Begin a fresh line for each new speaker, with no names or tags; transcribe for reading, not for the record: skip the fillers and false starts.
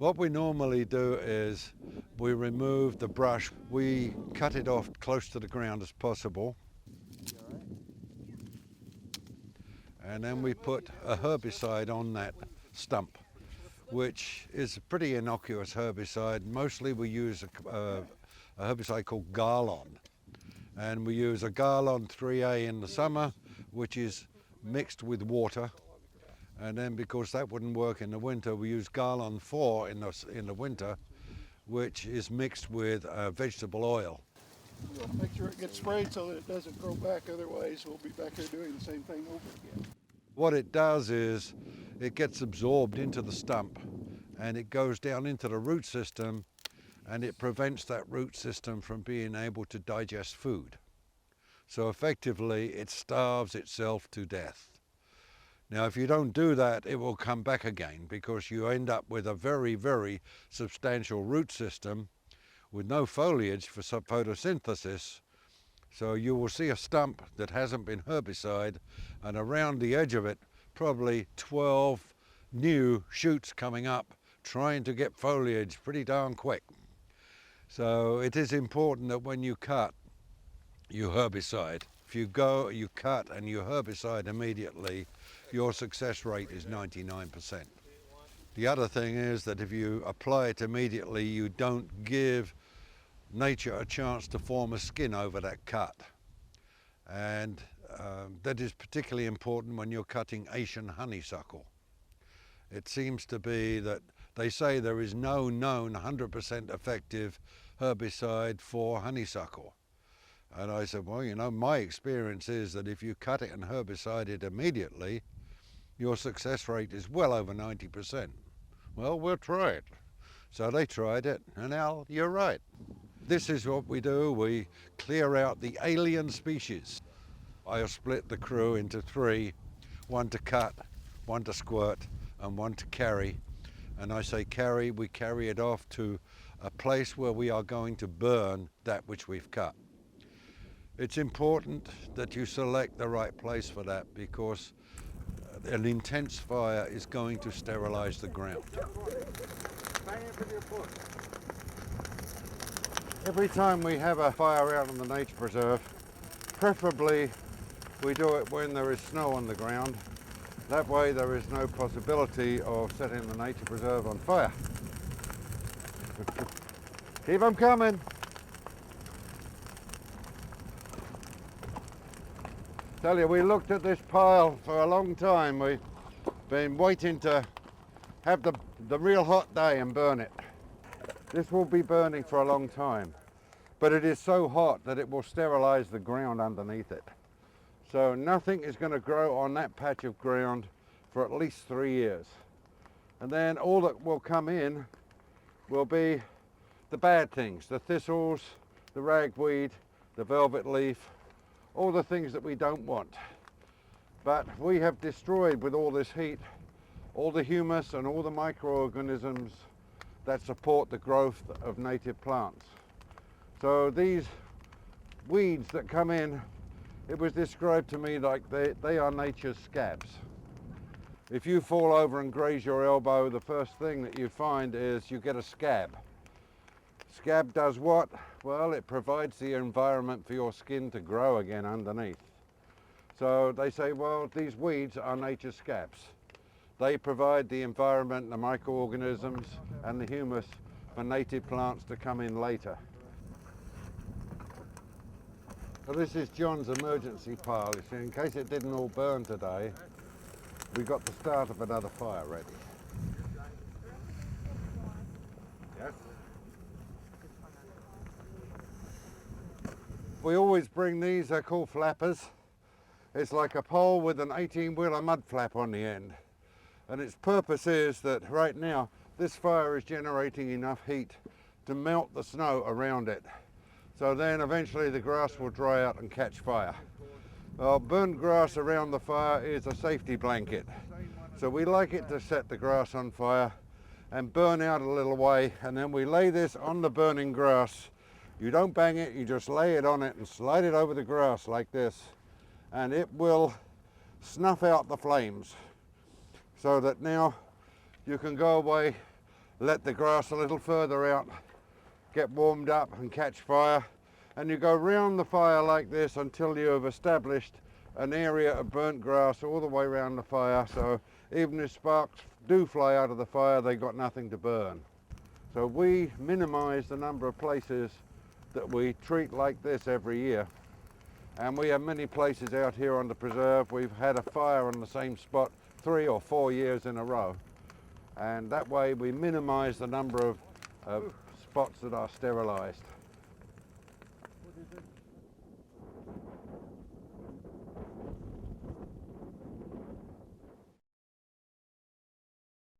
What we normally do is we remove the brush. We cut it off close to the ground as possible. And then we put a herbicide on that stump, which is a pretty innocuous herbicide. Mostly we use a herbicide called Garlon. And we use a Garlon 3A in the summer, which is mixed with water. And then because that wouldn't work in the winter, we use Garlon 4 in the winter, which is mixed with vegetable oil.
We'll make sure it gets sprayed so that it doesn't grow back, otherwise we'll be back here doing the same thing over again.
What it does is it gets absorbed into the stump and it goes down into the root system, and it prevents that root system from being able to digest food. So effectively it starves itself to death. Now if you don't do that, it will come back again, because you end up with a very, very substantial root system with no foliage for photosynthesis. So you will see a stump that hasn't been herbicide, and around the edge of it probably 12 new shoots coming up trying to get foliage pretty darn quick. So it is important that when you cut, you herbicide. If you cut and you herbicide immediately, your success rate is 99%. The other thing is that if you apply it immediately, you don't give nature a chance to form a skin over that cut. And that is particularly important when you're cutting Asian honeysuckle. It seems to be that they say there is no known 100% effective herbicide for honeysuckle. And I said, well, you know, my experience is that if you cut it and herbicide it immediately, your success rate is well over 90%. Well, we'll try it. So they tried it, and Al, you're right. This is what we do. We clear out the alien species. I'll split the crew into three, one to cut, one to squirt, and one to carry. And I say carry, we carry it off to a place where we are going to burn that which we've cut. It's important that you select the right place for that, because an intense fire is going to sterilize the ground. Every time we have a fire out on the nature preserve, preferably we do it when there is snow on the ground. That way there is no possibility of setting the nature preserve on fire. Keep them coming. Tell you, we looked at this pile for a long time. We've been waiting to have the real hot day and burn it. This will be burning for a long time, but it is so hot that it will sterilize the ground underneath it. So nothing is going to grow on that patch of ground for at least 3 years. And then all that will come in will be the bad things, the thistles, the ragweed, the velvet leaf, all the things that we don't want. But we have destroyed, with all this heat, all the humus and all the microorganisms that support the growth of native plants. So these weeds that come in, it was described to me like they are nature's scabs. If you fall over and graze your elbow, the first thing that you find is you get a scab. Scab does what? Well, it provides the environment for your skin to grow again underneath. So they say, well, these weeds are nature's scabs. They provide the environment, the microorganisms and the humus for native plants to come in later. So this is John's emergency pile. You see, in case it didn't all burn today, we got the start of another fire ready. Yes? We always bring these, they're called flappers. It's like a pole with an 18-wheeler mud flap on the end. And its purpose is that right now, this fire is generating enough heat to melt the snow around it. So then eventually the grass will dry out and catch fire. Well, burnt grass around the fire is a safety blanket. So we like it to set the grass on fire and burn out a little way, and then we lay this on the burning grass. You don't bang it, you just lay it on it and slide it over the grass like this, and it will snuff out the flames, so that now you can go away.
let the grass a little further out, get warmed up and catch fire. And you go round the fire like this until you have established an area of burnt grass all the way around the fire, so even if sparks do fly out of the fire, they've got nothing to burn. So we minimise the number of places that we treat like this every year. And we have many places out here on the preserve. We've had a fire on the same spot 3 or 4 years in a row. And that way we minimise the number of spots that are sterilised.